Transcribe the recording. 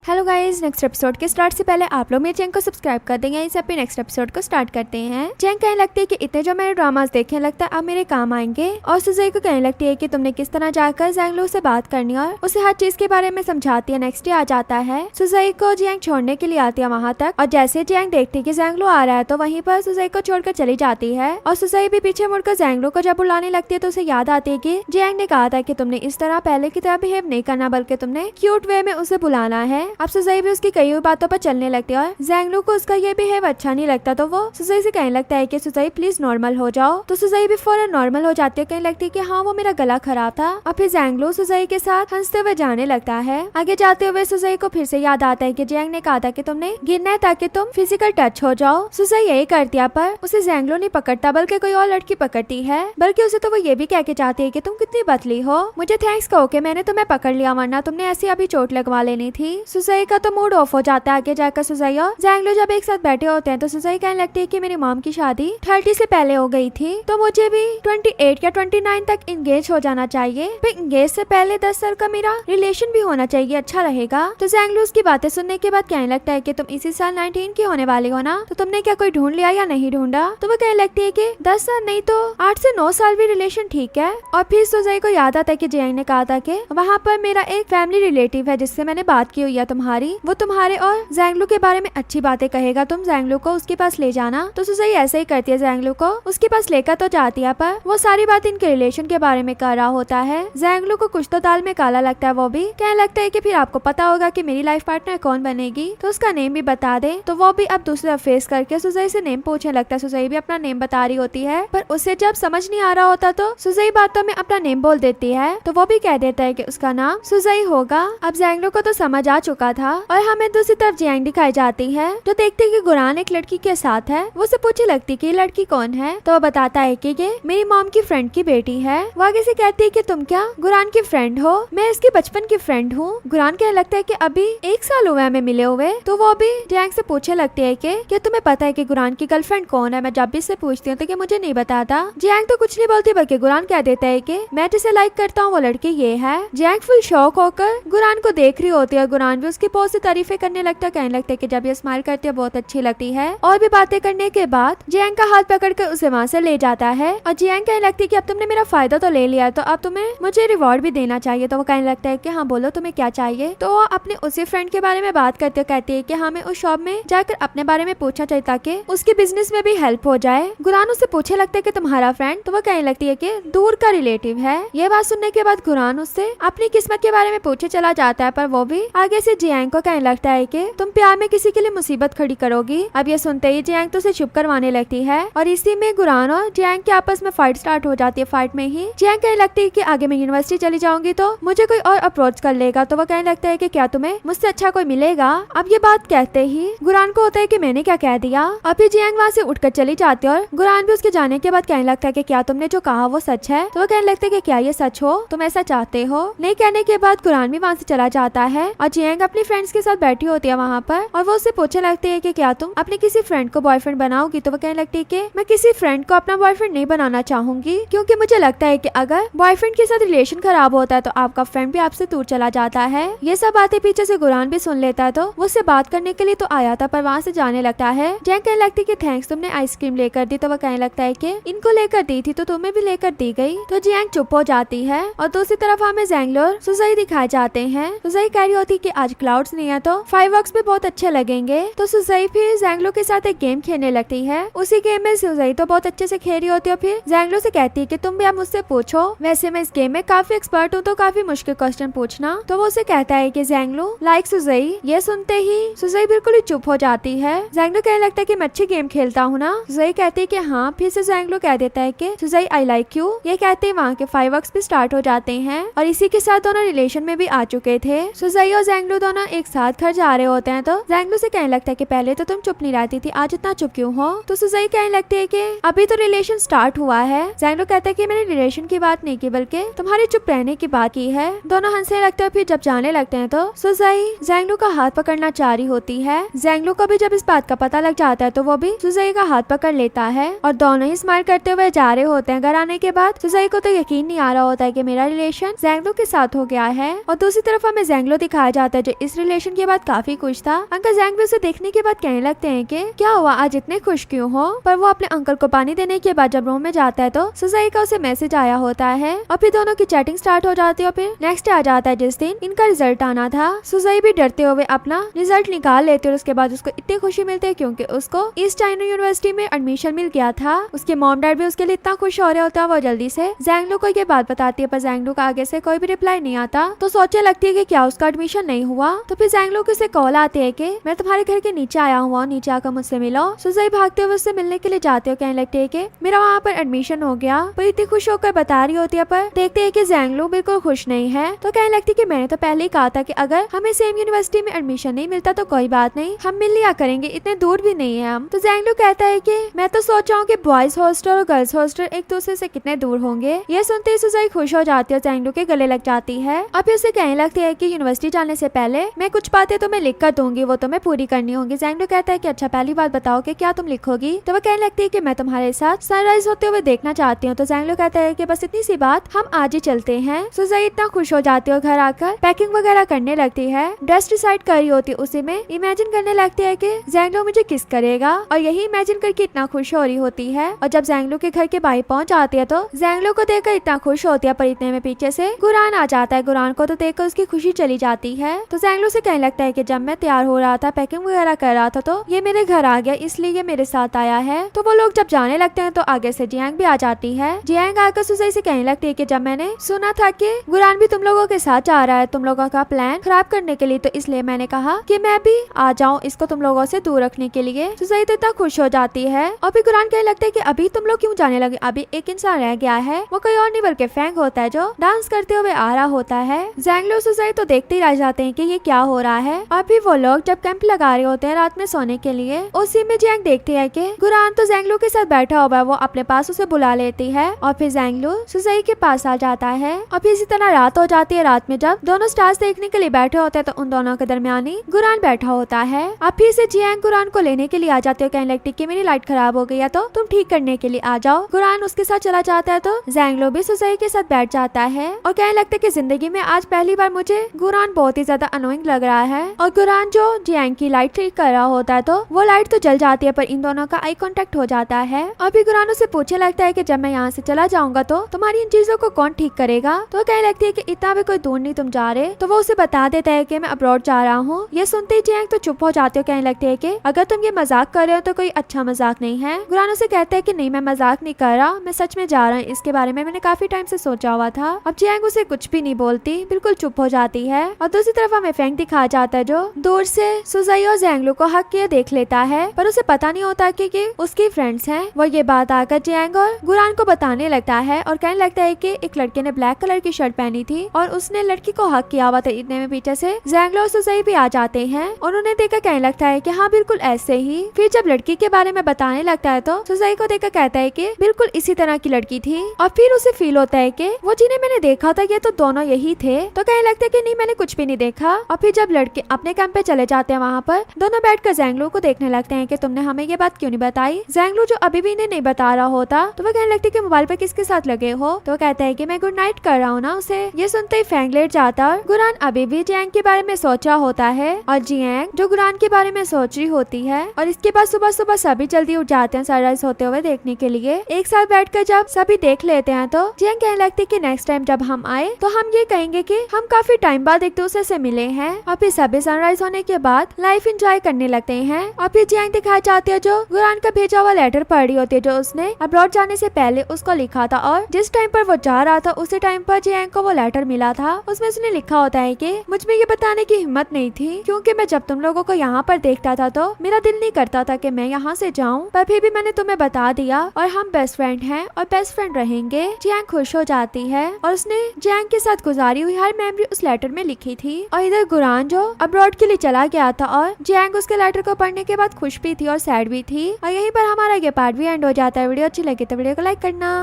Hello guys, next episode के start से पहले आप लोग मेरे चैनल को सब्सक्राइब कर देंगे। इसे अपने नेक्स्ट एपिसोड को स्टार्ट करते हैं। जैंग कहने लगती है कि इतने जो मैंने ड्रामास देखे लगता है अब मेरे काम आएंगे। और सुजई को कहने लगती है कि तुमने किस तरह जाकर जैंगलो से बात करनी और उसे हर चीज के बारे में समझाती है। नेक्स्ट डे आ जाता है, सुजई को जैंग छोड़ने के लिए आती है वहाँ तक। और जैसे जैंग देखती है कि जैंगलो आ रहा है तो वहीं पर सुजई को छोड़कर चली जाती है। और सुजई भी पीछे मुड़कर जैंगलो को जब बुलाने लगती है तो उसे याद आती है कि जैंग ने कहा था कि तुमने इस तरह पहले की तरह बिहेव नहीं करना, बल्कि तुमने क्यूट वे में उसे बुलाना है। अब सुजई भी उसकी कई बातों पर चलने लगती है और जैंगलो को उसका ये बिहेव अच्छा नहीं लगता तो वो सुजई से कहने लगता है कि सुजई प्लीज नॉर्मल हो जाओ। तो सुजई भी फौरन नॉर्मल हो जाती है, कहने लगती है कि हाँ वो मेरा गला खराब था। और फिर जैंगलो सुजई के साथ हंसते हुए जाने लगता है। आगे जाते हुए सुजई को फिर से याद आता है कि जैंग ने कहा था कि तुमने गिरना है ताकि तुम फिजिकल टच हो जाओ। सुजई यही करती है पर उसे जैंगलो नहीं पकड़ता बल्कि कोई और लड़की पकड़ती है। बल्कि उसे तो वो ये भी कह के चाहती है कि तुम कितनी पतली हो, मुझे थैंक्स कहो कि मैंने तुम्हें पकड़ लिया, वरना तुमने ऐसी अभी चोट लगवा लेनी थी। सुजई का तो मूड ऑफ हो जाता है। आगे जाकर सुजई और जैंगलो जब एक साथ बैठे होते हैं तो सुजई कहने लगती है कि मेरी मॉम की शादी 30 से पहले हो गई थी तो मुझे भी 28 या 29 तक इंगेज हो जाना चाहिए। फिर इंगेज से पहले 10 साल का मेरा रिलेशन भी होना चाहिए, अच्छा रहेगा। तो जैंगलो उसकी बातें सुनने के बाद कहने लगता है कि तुम इसी साल 19 की होने वाली हो ना, तो तुमने क्या कोई ढूंढ लिया या नहीं ढूंढा। तो वो कहने लगती है कि 10 साल नहीं तो 8 से 9 साल भी रिलेशन ठीक है। और फिर सुजई को याद आता है कि जैंग ने कहा था कि वहाँ पर मेरा एक फैमिली रिलेटिव है जिससे मैंने बात की हुई है तुम्हारी, वो तुम्हारे और जैंगलो के बारे में अच्छी बातें कहेगा, तुम जैंगलो को उसके पास ले जाना। तो सुजई ऐसे ही करती है, जैंगलो को उसके पास लेकर तो जाती है पर वो सारी बात इनके रिलेशन के बारे में कर रहा होता है। जैंगलो को कुछ तो दाल में काला लगता है। वो भी कहने लगता है कि फिर आपको पता होगा कि मेरी लाइफ पार्टनर कौन बनेगी, तो उसका नेम भी बता दे। तो वो भी अब दूसरा फेस करके सुजई से नेम पूछने लगता है। सुजई भी अपना नेम बता रही होती है पर उसे जब समझ नहीं आ रहा होता तो सुजई बातों में अपना नेम बोल देती है। तो वो भी कह देता है कि उसका नाम सुजई होगा। अब जैंगलो को तो समझ आ चुका था और हमें दूसरी तरफ जैंग दिखाई जाती है जो देखती है कि गुरान एक लड़की के साथ है। वो उसे पूछने लगती कि ये लड़की कौन है, तो वो बताता है कि ये मेरी मॉम की फ्रेंड की बेटी है। वो आगे से कहती है कि तुम क्या गुरान की फ्रेंड हो, मैं इसकी बचपन की फ्रेंड हूँ। गुरान कहने लगता है कि अभी 1 साल हुआ है हमें मिले हुए। तो वो भी जैंग से पूछने लगती है कि क्या तुम्हें पता है कि गुरान की गर्लफ्रेंड कौन है। मैं जब भी इससे पूछती हूँ तो कि मुझे नहीं बताता। जैंग तो कुछ नहीं बोलती बल्कि गुरान कह देता है कि मैं जिसे लाइक करता हूँ वो लड़की ये है। जैंग फुल शौक होकर गुरान को देख रही होती है। गुरान भी उसकी बहुत सी तारीफें करने लगता है, कहने लगता है कि जब ये स्माइल करती है बहुत अच्छी लगती है। और भी बातें करने के बाद जैंग का हाथ पकड़कर उसे वहाँ से ले जाता है। और जैंग कहने लगती है कि अब तुमने मेरा फायदा तो ले लिया तो अब तुम्हें मुझे रिवॉर्ड भी देना चाहिए। तो वो कहने लगता है कि हाँ बोलो तुम्हें क्या चाहिए। तो वो अपने उसी फ्रेंड के बारे में बात करते कहती है कि हमें उस शॉप में जाकर अपने बारे में पूछना चाहिए ताकि उसके बिजनेस में भी हेल्प हो जाए। गुरान उससे पूछने लगता है कि तुम्हारा फ्रेंड, तो वो कहने लगती है कि दूर का रिलेटिव है। ये बात सुनने के बाद गुरान उससे अपनी किस्मत के बारे में पूछे चला जाता है पर वो भी आगे से जैंग को कहने लगता है कि तुम प्यार में किसी के लिए मुसीबत खड़ी करोगी। अब ये सुनते ही जैंग तो उसे चुप करवाने लगती है और इसी में गुरान और जैंग के आपस में फाइट स्टार्ट हो जाती है। फाइट में ही जैंग कहने लगती है कि आगे मैं यूनिवर्सिटी चली जाऊंगी तो मुझे कोई और अप्रोच कर लेगा। तो वो कहने लगता है कि क्या तुम्हें मुझसे अच्छा कोई मिलेगा। अब ये बात कहते ही गुरान को होता है कि मैंने क्या कह दिया। अभी जैंग वहाँ से उठकर चली जाती है और गुरान भी उसके जाने के बाद कहने लगता है कि क्या तुमने जो कहा वो सच है। तो वो कहने लगता है कि क्या ये सच हो, तुम ऐसा चाहते हो। नहीं कहने के बाद गुरान भी वहाँ से चला जाता है और जैंग अपनी फ्रेंड्स के साथ बैठी होती है वहाँ पर और वो उससे पूछने लगती है कि क्या तुम अपने किसी फ्रेंड को बॉयफ्रेंड बनाओगी। तो वो कहने लगती है कि मैं किसी फ्रेंड को अपना बॉयफ्रेंड नहीं बनाना चाहूंगी क्योंकि मुझे लगता है कि अगर बॉयफ्रेंड के साथ रिलेशन खराब होता है तो आपका फ्रेंड भी आपसे दूर चला जाता है। ये सब बातें पीछे से गुरान भी सुन लेता है तो वो उससे बात करने के लिए तो आया था पर वहाँ से जाने लगता है। जैंग कहने लगती है कि थैंक्स तुमने आइसक्रीम लेकर दी। तो वो कहने लगता है कि इनको लेकर दी थी तो तुम्हें भी लेकर दी गई। तो जैंग चुप हो जाती है और दूसरी तरफ हमें जैंगलो और सुजई दिखाए जाते हैं। सुजई कह रही होती है कि आज क्लाउड्स नहीं है तो फायरवर्क्स भी बहुत अच्छे लगेंगे। तो सुजई फिर जैंगलो के साथ एक गेम खेलने लगती है। उसी गेम में सुजई तो बहुत अच्छे से खेल रही होती है। फिर जैंगलो से कहती है कि तुम भी अब मुझसे पूछो, वैसे मैं इस गेम में काफी एक्सपर्ट हूँ तो काफी मुश्किल क्वेश्चन पूछना। तो वो उसे कहता है कि जैंगलो लाइक सुजई। ये सुनते ही सुजई बिल्कुल ही चुप हो जाती है। जैंगलो कहने लगता है कि मैं अच्छी गेम खेलता हूँ ना। सुजई कहती है कि हाँ। फिर से जैंगलो कह देता है कि सुजई आई लाइक यू। ये कहते ही वहाँ के फायरवर्क्स भी स्टार्ट हो जाते हैं और इसी के साथ दोनों रिलेशन में भी आ चुके थे। सुजई और जैंगलो दोनों एक साथ घर जा रहे होते हैं तो जैंगलो से कहने लगता है कि पहले तो तुम चुप नहीं रहती थी, आज इतना चुप क्यों हो। तो सुजई कहने लगती है कि अभी तो रिलेशन स्टार्ट हुआ है। जैंगलो कहता है कि मैंने रिलेशन की बात नहीं की बल्कि तुम्हारी चुप रहने की बात की है। दोनों हंसने लगते हैं। फिर जब जाने लगते हैं तो सुजई जैंगलो का हाथ पकड़ना चाह रही होती है। जैंगलो को भी जब इस बात का पता लग जाता है तो वो भी सुजई का हाथ पकड़ लेता है और दोनों ही स्माइल करते हुए जा रहे होते हैं। घर आने के बाद सुजई को तो यकीन नहीं आ रहा होता है कि मेरा रिलेशन जैंगलो के साथ हो गया है। और दूसरी तरफ हमें जैंगलो दिखाया जाता है जो इस इस रिलेशन के बाद काफी खुश था। अंकल जैंग भी उसे देखने के बाद कहने लगते हैं कि क्या हुआ, आज इतने खुश क्यों हो। पर वो अपने अंकल को पानी देने के बाद जब रूम में जाता है तो सुजाई का उसे मैसेज आया होता है और फिर दोनों की चैटिंग स्टार्ट हो जाती है। और फिर नेक्स्ट डे आ जाता है जिस दिन इनका रिजल्ट आना था। सुजाई भी डरते हुए अपना रिजल्ट निकाल लेती है और उसके बाद उसको इतनी खुशी मिलती है क्योंकि उसको ईस्ट चाइना यूनिवर्सिटी में एडमिशन मिल गया था। उसके मॉम डैड भी उसके लिए इतना खुश हो रहे होता है। वो जल्दी से जैंगलू को ये बात बताती है पर जैंगलू का आगे से कोई भी रिप्लाई नहीं आता। तो सोचने लगती है कि क्या उसका एडमिशन नहीं हुआ। तो फिर जैंगलू की उसे कॉल आती है कि मैं तुम्हारे घर के नीचे आया हुआ, नीचे आकर मुझसे मिलो। सुजाई भागते हुए उससे मिलने के लिए जाते हो। कहने लगती है कि मेरा वहाँ पर एडमिशन हो गया। पर इतनी खुश होकर बता रही होती है पर देखते है कि जैंगलू बिल्कुल खुश नहीं है। तो कहने लगती है कि मैंने तो पहले ही कहा था कि अगर हमें सेम यूनिवर्सिटी में एडमिशन नहीं मिलता तो कोई बात नहीं, हम मिल लिया करेंगे, इतने दूर भी नहीं है हम। तो जैंगलू कहता है कि मैं तो सोच रहा हूँ कि बॉयज हॉस्टल और गर्ल्स हॉस्टल एक दूसरे से कितने दूर होंगे। ये सुनते ही सुजाई खुश हो जाती है, जैंगलू के गले लग जाती है। अब उसे कहने लगती है कि यूनिवर्सिटी जाने से पहले मैं कुछ बातें तुम्हें लिख कर दूंगी, वो तुम्हें पूरी करनी होगी। जैंगलू कहता है कि अच्छा पहली बात बताओ कि क्या तुम लिखोगी। तो वो कहने लगती है कि मैं तुम्हारे साथ सनराइज होते हुए देखना चाहती हूँ। तो जैंगलू कहता है कि बस इतनी सी बात, हम आज ही चलते हैं। सुजाई इतना खुश हो जाती है और घर आकर पैकिंग वगैरह करने लगती है। ड्रेस डिसाइड करी होती है, उसी में इमेजिन करने लगती है कि जैंगलू मुझे किस करेगा और यही इमेजिन करके इतना खुश हो रही होती है। और जब जैंगलू के घर के बाहर पहुंच जाती है तो जैंगलू को देखकर इतना खुश होती है पर इतने में पीछे से गुरान आ जाता है। गुरान को तो देखकर उसकी खुशी चली जाती है। तो जैंगलू से कहने लगता है कि जब मैं तैयार हो रहा था, पैकिंग वगैरह कर रहा था तो ये मेरे घर आ गया, इसलिए ये मेरे साथ आया है। तो वो लोग जब जाने लगते हैं तो आगे से जियांग भी आ जाती है। जियांग आकर सुजाई से कहने लगती है कि जब मैंने सुना था कि गुरान भी तुम लोगों के साथ जा रहा है तुम लोगों का प्लान खराब करने के लिए, तो इसलिए मैंने कहा कि मैं भी आ जाऊं इसको तुम लोगों से दूर रखने के लिए। सुजाई तो इतना खुश हो जाती है और फिर गुरान कहने लगता है कि अभी तुम लोग क्यों जाने लगे, अभी एक इंसान रह गया है, वो कोई और नहीं बल्कि फैंग होता है जो डांस करते हुए आ रहा होता है। जैंगलू सुजाई तो देखते ही रह जाते हैं कि ये क्या हो रहा है। और फिर वो लोग जब कैंप लगा रहे होते हैं रात में सोने के लिए, उसी में जियांग देखती है कि गुरान तो जैंगलू के साथ बैठा हुआ है। वो अपने पास उसे बुला लेती है और फिर जैंगलू सुजाई के पास आ जाता है। और फिर इसी तरह रात हो जाती है। रात में जब दोनों स्टार्स देखने के लिए बैठे होते हैं तो उन दोनों के दरमियान ही गुरान बैठा होता है। अब फिर से जियांग गुरान को लेने के लिए आ जाते हो। कहने लगती कि मेरी लाइट खराब हो गई है तो तुम ठीक करने के लिए आ जाओ। गुरान उसके साथ चला जाता है तो जैंगलू भी सुजाई के साथ बैठ जाता है और कहने लगता है कि जिंदगी में आज पहली बार मुझे गुरान बहुत ही ज्यादा अनोइंग लग रहा है। और गुरान जो जियांग की लाइट ठीक कर रहा होता है तो वो लाइट तो जल जाती है पर इन दोनों का आई कांटेक्ट हो जाता है। और फिर गुरान उसे पूछने लगता है कि जब मैं यहाँ से चला जाऊंगा तो तुम्हारी इन चीजों को कौन ठीक करेगा। तो कहने लगती है कि इतना भी कोई दूर नहीं तुम जा रहे। तो वो उसे बता देता है कि मैं अब्रॉड जा रहा हूँ। ये सुनते ही जियांग तो चुप हो जाते हो। कहने लगते है कि अगर तुम ये मजाक कर रहे हो तो कोई अच्छा मजाक नहीं है। गुरान उसे कहता है कि नहीं मैं मजाक नहीं कर रहा, मैं सच में जा रहा हूँ, इसके बारे में मैंने काफी टाइम से सोचा हुआ था। अब जियांग उसे कुछ भी नहीं बोलती, बिल्कुल चुप हो जाती है। और दूसरी तरफ हमें फैंग दिखाया जाता है जो दूर से सुजाई और जैंगलू को हक किए देख लेता है पर उसे पता नहीं होता कि उसकी फ्रेंड्स हैं। वो ये बात आकर जियांग और गुरान को बताने लगता है और कहने लगता है कि एक लड़के ने ब्लैक कलर की शर्ट पहनी थी और उसने लड़की को हक किया हुआ था। इतने में पीछे से जैंगलू और सुजाई भी आ जाते हैं और उन्हें देखकर कहने लगता है कि हाँ बिल्कुल ऐसे ही। फिर जब लड़की के बारे में बताने लगता है तो सुजाई को देखकर कहता है कि बिल्कुल इसी तरह की लड़की थी। और फिर उसे फील होता है कि वो जिन्हें मैंने देखा था ये तो दोनों यही थे। तो कहने लगता है कि नहीं मैंने कुछ भी नहीं देखा। और फिर जब लड़के अपने कैंप पे चले जाते हैं वहाँ पर दोनों बैठकर जैंगलू को देखने लगते हैं कि तुमने हमें ये बात क्यों नहीं बताई। जैंगलू जो अभी भी इन्हें नहीं बता रहा होता तो वो कहने लगती है कि मोबाइल पे किसके साथ लगे हो। तो कहता है कि मैं गुड नाइट कर रहा हूँ ना उसे। ये सुनते ही फैंग लेट जाता और गुरान अभी भी जियांग के बारे में सोच रहा होता है और जियांग जो गुरान के बारे में सोच रही होती है। और इसके बाद सुबह सुबह सभी जल्दी उठ जाते हैं सनराइज होते हुए देखने के लिए। एक साथ बैठकर जब सभी देख लेते हैं तो जियांग कहने लगती है कि नेक्स्ट टाइम जब हम आए तो हम ये कहेंगे कि हम काफी टाइम बाद एक दूसरे से मिले हैं। और फिर सभी सनराइज होने के बाद लाइफ एंजॉय करने लगते हैं। और फिर जियांग दिखाई जाती है जो गुरान का भेजा हुआ लेटर पढ़ रही होती है जो उसने अब्रॉड जाने से पहले उसको लिखा था। और जिस टाइम पर वो जा रहा था उसी टाइम पर जियांग को वो लेटर मिला था। उसमें उसने लिखा होता है कि मुझ में ये बताने की हिम्मत नहीं थी क्योंकि मैं जब तुम लोगों को यहाँ पर देखता था तो मेरा दिल नहीं करता था कि मैं यहाँ से जाऊँ, पर फिर भी मैंने तुम्हें बता दिया और हम बेस्ट फ्रेंड हैं और बेस्ट फ्रेंड रहेंगे। जियांग खुश हो जाती है और उसने जियांग के साथ गुजारी हुई हर मेमोरी उस लेटर में लिखी थी। और इधर गुरान जो अब्रॉड के लिए चला गया था और जियांग उसके लेटर को पढ़ने के बाद खुश भी थी और सैड भी थी। और यहीं पर हमारा ये पार्ट भी एंड हो जाता है। वीडियो अच्छी लगी तो वीडियो को लाइक करना।